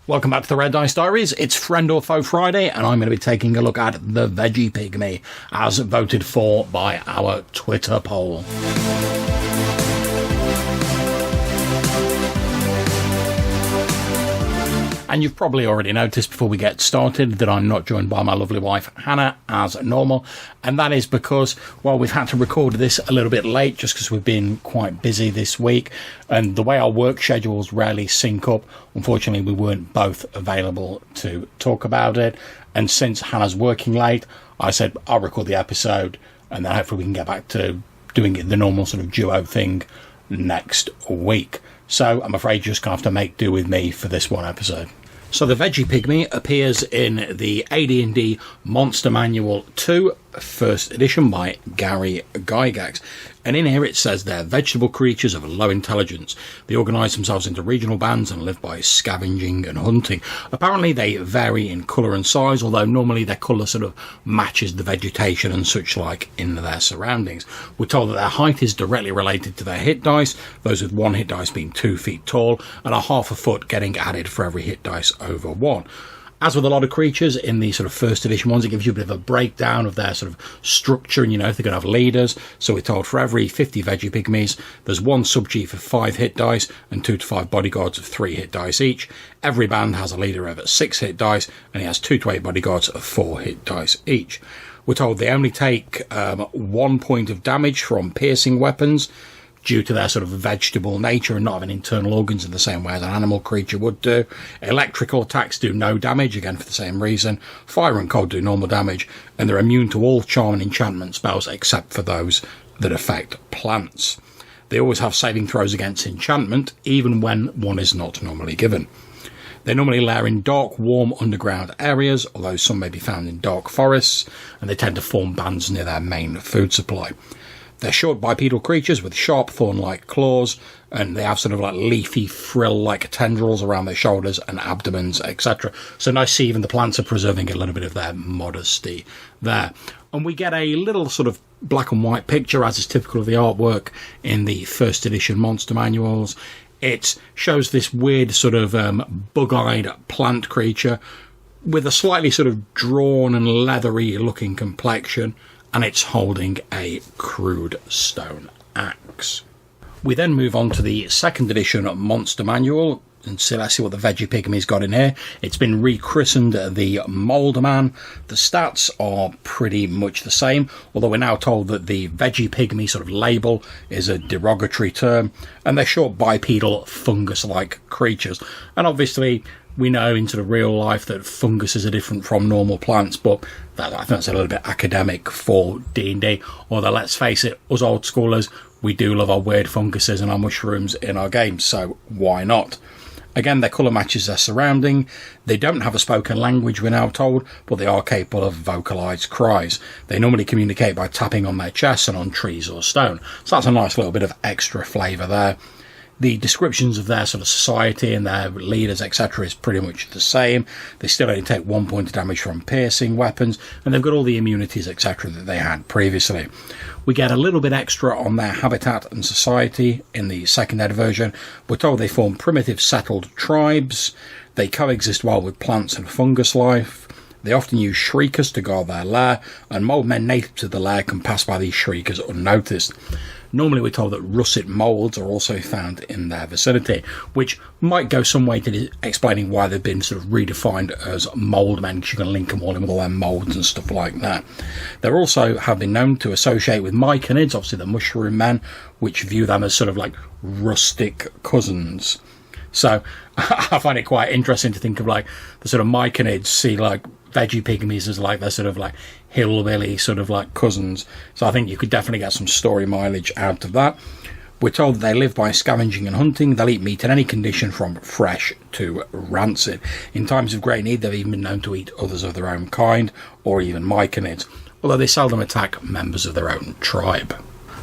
Welcome back to the Red Dice Diaries. It's Friend or Foe Friday, and I'm going to be taking a look at the Vegepygmy, as voted for by our Twitter poll. And you've probably already noticed before we get started that I'm not joined by my lovely wife Hannah as normal, and that is because, well, we've had to record this a little bit late just because we've been quite busy this week, and the way our work schedules rarely sync up, unfortunately we weren't both available to talk about it. And since Hannah's working late, I said I'll record the episode and then hopefully we can get back to doing it the normal sort of duo thing next week. So I'm afraid you're just going to have to make do with me for this one episode. So the Vegepygmy appears in the AD&D Monster Manual 2, first edition by Gary Gygax. And in here it says they're vegetable creatures of low intelligence. They organise themselves into regional bands and live by scavenging and hunting. Apparently they vary in colour and size, although normally their colour sort of matches the vegetation and such like in their surroundings. We're told that their height is directly related to their hit dice, those with one hit dice being 2 feet tall and a half a foot getting added for every hit dice over 1. As with a lot of creatures in the sort of first edition ones, it gives you a bit of a breakdown of their sort of structure, and you know if they're going to have leaders. So we're told for every 50 Vegepygmies, there's one sub-chief of 5 hit dice and 2 to 5 bodyguards of 3 hit dice each. Every band has a leader of 6 hit dice, and he has 2 to 8 bodyguards of 4 hit dice each. We're told they only take 1 point of damage from piercing weapons, due to their sort of vegetable nature and not having internal organs in the same way as an animal creature would do. Electrical attacks do no damage, again for the same reason. Fire and cold do normal damage, and they're immune to all charm and enchantment spells except for those that affect plants. They always have saving throws against enchantment, even when one is not normally given. They normally lair in dark, warm underground areas, although some may be found in dark forests, and they tend to form bands near their main food supply. They're short bipedal creatures with sharp thorn-like claws, and they have sort of like leafy frill-like tendrils around their shoulders and abdomens, etc. So nice to see even the plants are preserving a little bit of their modesty there. And we get a little sort of black and white picture, as is typical of the artwork in the first edition monster manuals. It shows this weird sort of bug-eyed plant creature with a slightly sort of drawn and leathery looking complexion, and it's holding a crude stone axe. We then move on to the second edition Monster Manual, and so let's see what the Vegepygmy's got in here. It's been rechristened the Mould Man. The stats are pretty much the same, although we're now told that the Vegepygmy sort of label is a derogatory term, and they're short bipedal fungus-like creatures. And obviously we know in sort of real life that funguses are different from normal plants, but I think that's a little bit academic for D&D. Although, let's face it, us old schoolers, we do love our weird funguses and our mushrooms in our games, so why not? Again, their colour matches their surrounding. They don't have a spoken language, we're now told, but they are capable of vocalised cries. They normally communicate by tapping on their chests and on trees or stone. So that's a nice little bit of extra flavour there. The descriptions of their sort of society and their leaders, etc., is pretty much the same. They still only take 1 point of damage from piercing weapons, and they've got all the immunities, etc., that they had previously. We get a little bit extra on their habitat and society in the second ed version. We're told they form primitive settled tribes. They coexist well with plants and fungus life. They often use shriekers to guard their lair, and mould men native to the lair can pass by these shriekers unnoticed. Normally we're told that russet moulds are also found in their vicinity, which might go some way to explaining why they've been sort of redefined as mould men, because you can link them all in with all their moulds and stuff like that. They also have been known to associate with myconids, obviously the mushroom men, which view them as sort of like rustic cousins. So I find it quite interesting to think of like the sort of myconids see like Vegepygmies as like they're sort of like hillbilly sort of like cousins. So I think you could definitely get some story mileage out of that. We're told that they live by scavenging and hunting. They'll eat meat in any condition from fresh to rancid. In times of great need, they've even been known to eat others of their own kind, or even myconids, although they seldom attack members of their own tribe.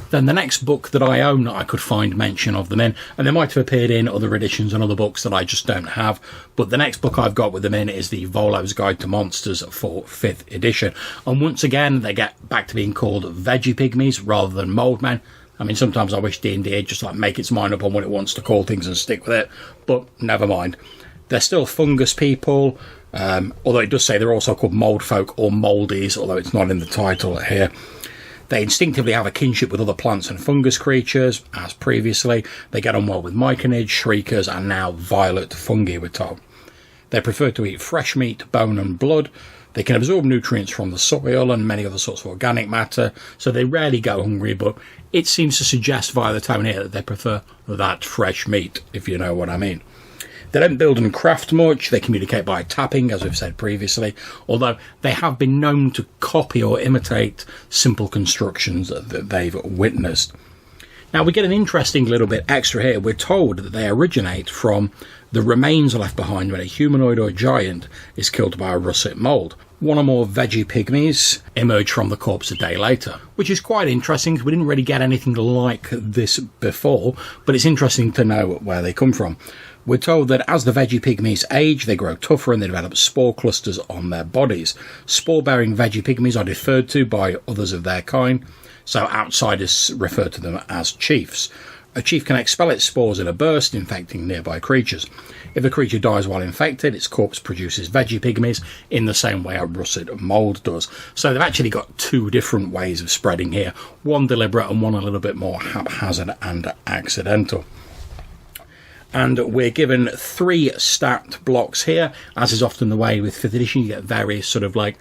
Then the next book that I own that I could find mention of them in, and they might have appeared in other editions and other books that I just don't have, but the next book I've got with them in is the Volo's Guide to Monsters for 5th edition. And once again, they get back to being called Vegepygmies rather than Mould Men. I mean, sometimes I wish D&D would just like make its mind up on what it wants to call things and stick with it, but never mind. They're still fungus people, although it does say they're also called mould folk or mouldies, although it's not in the title here. They instinctively have a kinship with other plants and fungus creatures, as previously. They get on well with myconids, shriekers, and now violet fungi, we're told. They prefer to eat fresh meat, bone and blood. They can absorb nutrients from the soil and many other sorts of organic matter, so they rarely go hungry, but it seems to suggest via the tone here that they prefer that fresh meat, if you know what I mean. They don't build and craft much. They communicate by tapping, as we've said previously, although they have been known to copy or imitate simple constructions that they've witnessed. Now, we get an interesting little bit extra here. We're told that they originate from the remains left behind when a humanoid or giant is killed by a russet mould. One or more Vegepygmies emerge from the corpse a day later, which is quite interesting because we didn't really get anything like this before, but it's interesting to know where they come from. We're told that as the Vegepygmies age, they grow tougher and they develop spore clusters on their bodies. Spore-bearing Vegepygmies are deferred to by others of their kind, so outsiders refer to them as chiefs. A chief can expel its spores in a burst, infecting nearby creatures. If a creature dies while infected, its corpse produces Vegepygmies in the same way a russet mould does. So they've actually got two different ways of spreading here, one deliberate and one a little bit more haphazard and accidental. And we're given 3 stat blocks here, as is often the way with 5th edition. You get various sort of like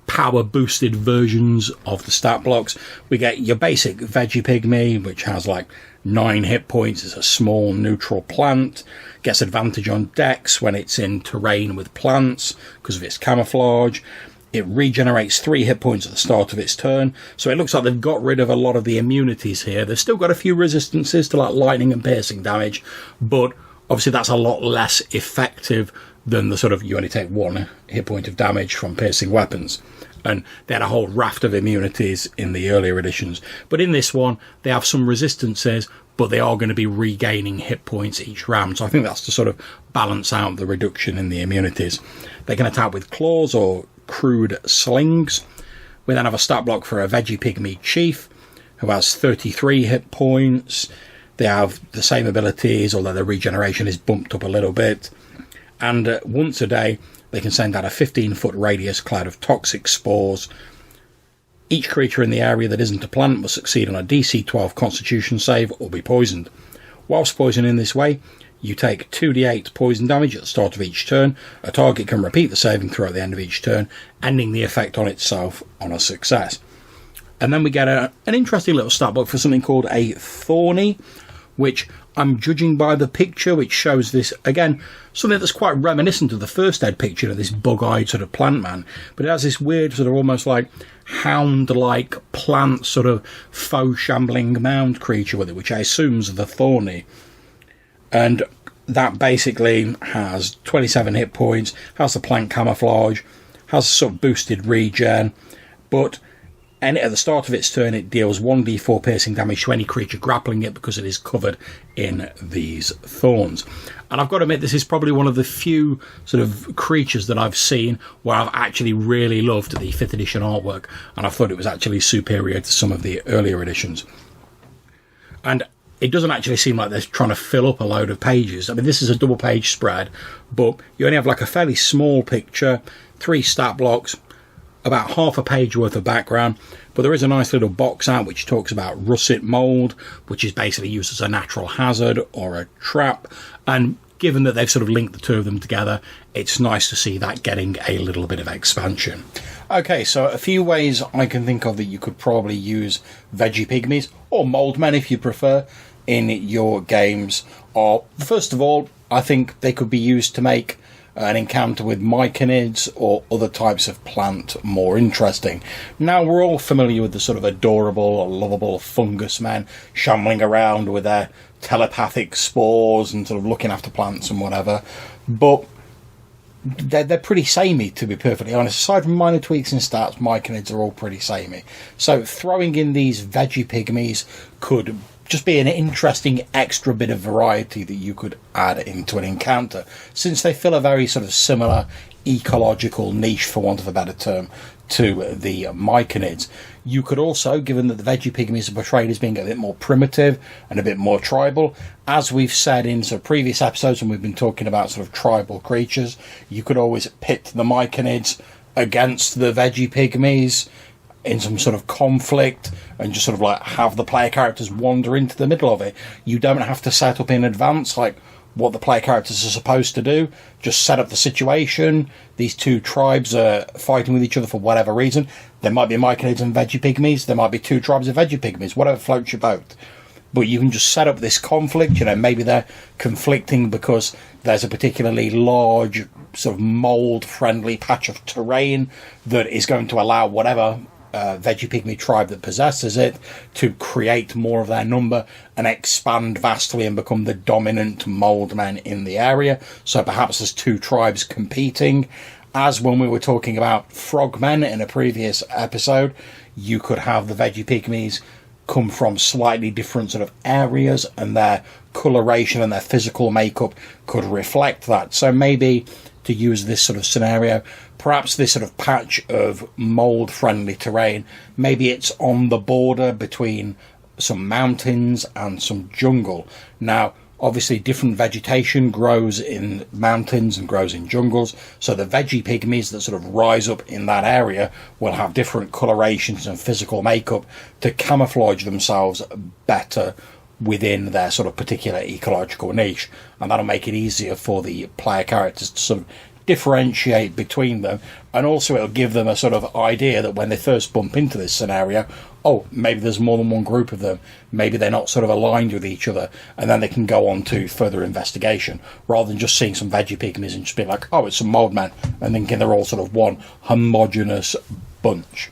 power boosted versions of the stat blocks. We get your basic Vegepygmy, which has like 9 hit points. It's a small neutral plant, gets advantage on dex when it's in terrain with plants because of its camouflage. It regenerates 3 hit points at the start of its turn, so it looks like they've got rid of a lot of the immunities here. They've still got a few resistances to like lightning and piercing damage, but obviously that's a lot less effective than the sort of you only take 1 hit point of damage from piercing weapons. And they had a whole raft of immunities in the earlier editions. But in this one, they have some resistances, but they are going to be regaining hit points each round. So I think that's to sort of balance out the reduction in the immunities. They can attack with claws or crude slings. We then have a stat block for a Vegepygmy chief, who has 33 hit points. They have the same abilities, although their regeneration is bumped up a little bit. And once a day, they can send out a 15-foot radius cloud of toxic spores. Each creature in the area that isn't a plant must succeed on a DC 12 Constitution save or be poisoned. Whilst poisoned in this way, you take 2d8 poison damage at the start of each turn. A target can repeat the saving throw at the end of each turn, ending the effect on itself on a success. And then we get an interesting little stat block for something called a Thorny, which I'm judging by the picture, which shows this, again, something that's quite reminiscent of the first Ed picture of this bug-eyed sort of plant man. But it has this weird sort of almost like hound-like plant sort of faux shambling mound creature with it, which I assume is the Thorny. And that basically has 27 hit points, has the plant camouflage, has sort of boosted regen, but and at the start of its turn it deals 1d4 piercing damage to any creature grappling it because it is covered in these thorns. And I've got to admit, this is probably one of the few sort of creatures that I've seen where I've actually really loved the 5th edition artwork, and I thought it was actually superior to some of the earlier editions. And it doesn't actually seem like they're trying to fill up a load of pages. I mean, this is a double page spread, but you only have like a fairly small picture, 3 stat blocks, about half a page worth of background, but there is a nice little box out which talks about russet mould, which is basically used as a natural hazard or a trap, and given that they've sort of linked the two of them together, it's nice to see that getting a little bit of expansion. Okay, so a few ways I can think of that you could probably use Vegepygmies, or mould men if you prefer, in your games are, first of all, I think they could be used to make an encounter with myconids or other types of plant more interesting. Now, we're all familiar with the sort of adorable or lovable fungus men shambling around with their telepathic spores and sort of looking after plants and whatever, but they're pretty samey, to be perfectly honest. Aside from minor tweaks in stats, myconids are all pretty samey. So throwing in these Vegepygmies could just be an interesting extra bit of variety that you could add into an encounter, since they fill a very sort of similar ecological niche, for want of a better term, to the myconids. You could also, given that the Vegepygmies are portrayed as being a bit more primitive and a bit more tribal, as we've said in sort of previous episodes when we've been talking about sort of tribal creatures, you could always pit the myconids against the Vegepygmies in some sort of conflict and just sort of like have the player characters wander into the middle of it. You don't have to set up in advance like what the player characters are supposed to do. Just set up the situation. These two tribes are fighting with each other for whatever reason. There might be myconids and Vegepygmies. There might be two tribes of Vegepygmies. Whatever floats your boat. But you can just set up this conflict. You know, maybe they're conflicting because there's a particularly large sort of mold-friendly patch of terrain that is going to allow whatever Vegepygmy tribe that possesses it to create more of their number and expand vastly and become the dominant mold men in the area. So perhaps there's two tribes competing. As when we were talking about frogmen in a previous episode, you could have the Vegepygmies come from slightly different sort of areas, and their coloration and their physical makeup could reflect that. So maybe, to use this sort of scenario, perhaps this sort of patch of mold-friendly terrain, maybe it's on the border between some mountains and some jungle. Now, obviously, different vegetation grows in mountains and grows in jungles, so the Vegepygmies that sort of rise up in that area will have different colorations and physical makeup to camouflage themselves better within their sort of particular ecological niche, and that'll make it easier for the player characters to sort of differentiate between them, and also it'll give them a sort of idea that when they first bump into this scenario, oh, maybe there's more than one group of them, maybe they're not sort of aligned with each other, and then they can go on to further investigation, rather than just seeing some Vegepygmies and just being like, oh, it's some mold men, and thinking they're all sort of one homogenous bunch.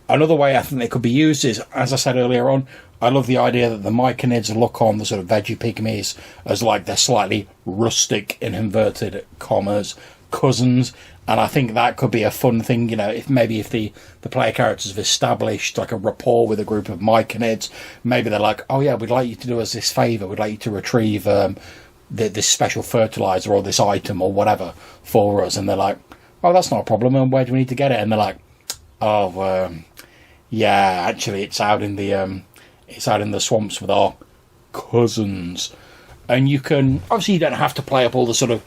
Another way I think they could be used is, as I said earlier on, I love the idea that the myconids look on the sort of Vegepygmies as like they're slightly rustic, in inverted commas, cousins, and I think that could be a fun thing, you know, if the player characters have established like a rapport with a group of myconids, maybe they're like, oh yeah, we'd like you to do us this favour, we'd like you to retrieve this special fertiliser or this item or whatever for us, and they're like, oh, that's not a problem, and where do we need to get it? And they're like, oh, yeah, actually it's out in the swamps with our cousins. And you can, obviously you don't have to play up all the sort of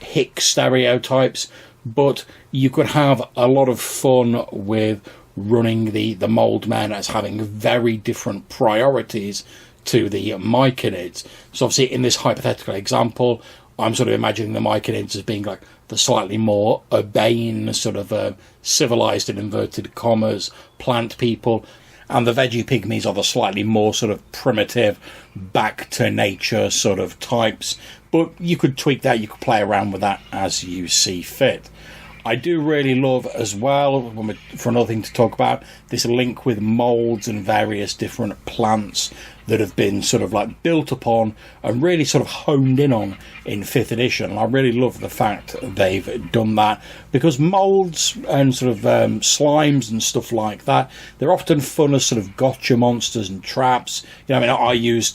hick stereotypes, but you could have a lot of fun with running the mold men as having very different priorities to the myconids. So obviously in this hypothetical example, I'm sort of imagining the myconids as being like the slightly more urbane, sort of civilized, in inverted commas, plant people, and the Vegepygmies are the slightly more sort of primitive, back to nature sort of types. But you could tweak that, you could play around with that as you see fit. I do really love as well, for another thing to talk about, this link with molds and various different plants that have been sort of like built upon and really sort of honed in on in 5th edition. And I really love the fact they've done that, because molds and sort of slimes and stuff like that, they're often fun as sort of gotcha monsters and traps. You know, I mean, I used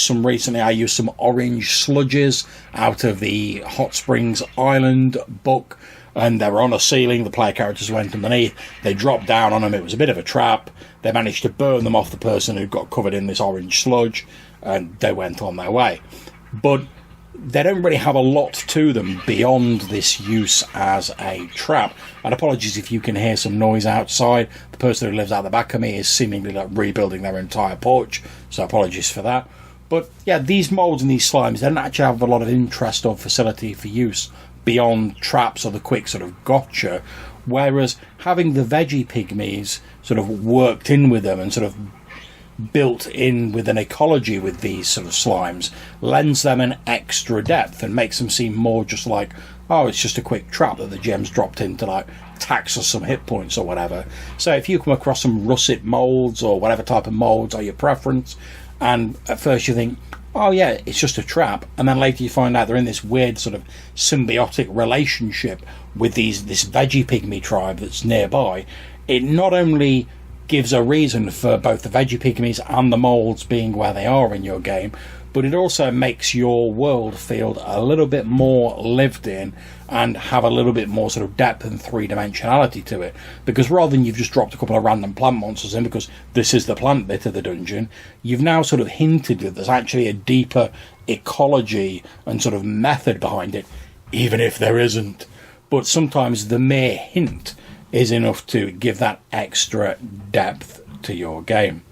some recently. I used some orange sludges out of the Hot Springs Island book, and they were on a ceiling. The player characters went underneath. They dropped down on them. It was a bit of a trap. They managed to burn them off the person who got covered in this orange sludge, and they went on their way. But they don't really have a lot to them beyond this use as a trap. And apologies if you can hear some noise outside. The person who lives out the back of me is seemingly like rebuilding their entire porch, so apologies for that. But yeah, these molds and these slimes, they don't actually have a lot of interest or facility for use beyond traps or the quick sort of gotcha, whereas having the Vegepygmies sort of worked in with them and sort of built in with an ecology with these sort of slimes lends them an extra depth and makes them seem more just like, oh, it's just a quick trap that the gem's dropped in to like tax us some hit points or whatever. So if you come across some russet molds or whatever type of molds are your preference, and at first you think, oh yeah, it's just a trap, and then later you find out they're in this weird sort of symbiotic relationship with this Vegepygmy tribe that's nearby, it not only gives a reason for both the Vegepygmies and the moulds being where they are in your game, but it also makes your world feel a little bit more lived in and have a little bit more sort of depth and three-dimensionality to it. Because rather than you've just dropped a couple of random plant monsters in because this is the plant bit of the dungeon, you've now sort of hinted that there's actually a deeper ecology and sort of method behind it, even if there isn't. But sometimes the mere hint is enough to give that extra depth to your game.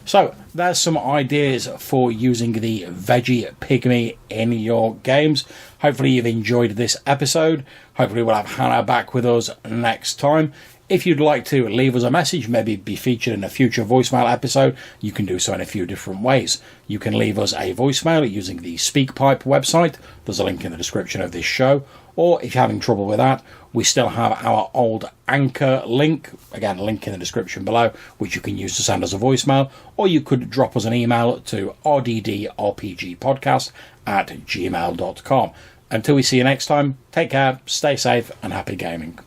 So there's some ideas for using the Vegepygmy in your games. Hopefully you've enjoyed this episode. Hopefully we'll have Hannah back with us next time. If you'd like to leave us a message, maybe be featured in a future voicemail episode, you can do so in a few different ways. You can leave us a voicemail using the SpeakPipe website. There's a link in the description of this show. Or if you're having trouble with that, we still have our old Anchor link, again, link in the description below, which you can use to send us a voicemail, or you could drop us an email to rddrpgpodcast@gmail.com. Until we see you next time, take care, stay safe, and happy gaming.